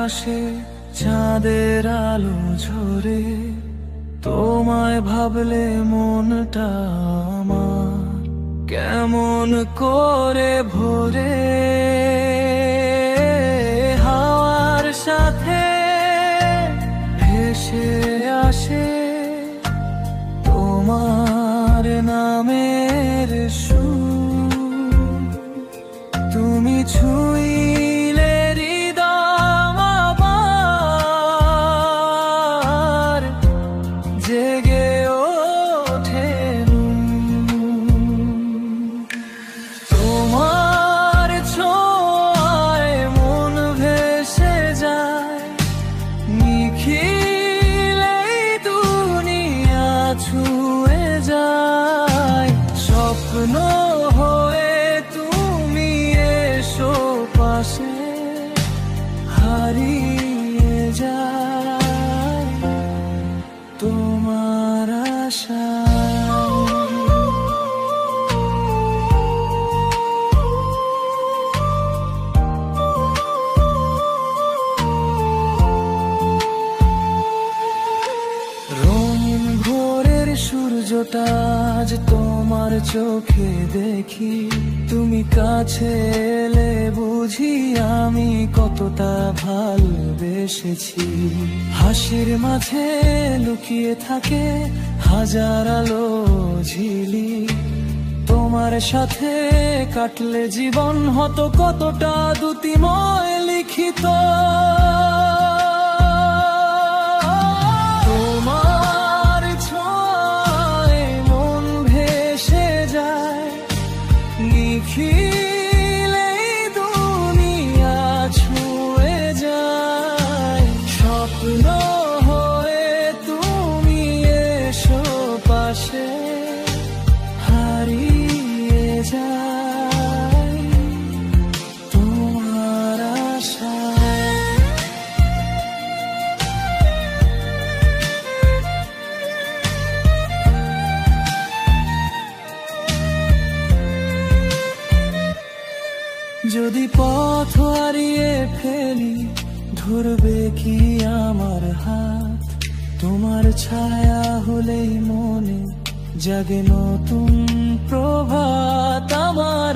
আকাশে চাঁদের আলো ঝরে, তোমায় ভাবলে মনটা আমার কেমন করে ভরে। হাওয়ার সাথে ভেসে আসে তোমার নামের সুর, তুমি ছুঁইলে হৃদয় আমার জেগে ওঠে। তোমার ছোঁয়ায় মন ভেসে যায়, নিখিলেই দুনিয়া ছুঁয়ে যায়। স্বপ্ন হয়ে তুমি এসো পাশে, হারিয়ে যায় তোমার আশায়। রঙিন ভোরের সূর্যটা আজ তোমার চোখে দেখি, তুমি কাছে এলে বুঝি আমি কতটা ভালোবেসেছি। হাসির মাঝে লুকিয়ে থাকে হাজার আলো ঝিলি, তোমার সাথে কাটলে জীবন হতো কতটা দ্যুতিময় লিখিত। তোমার ছোঁয়ায় মন ভেসে যায়, নিখিলেই দুনিয়া ছুঁয়ে যায়। স্বপ্ন হয়ে তুমি এসো পাশে, হারিয়ে যায় তোমার আশায়। যদি পথ হারিয়ে ফেলি, ধরবে কি আমার হাত? তোমার ছায়া হলেই মনে জাগে নতুন প্রভাত আমার।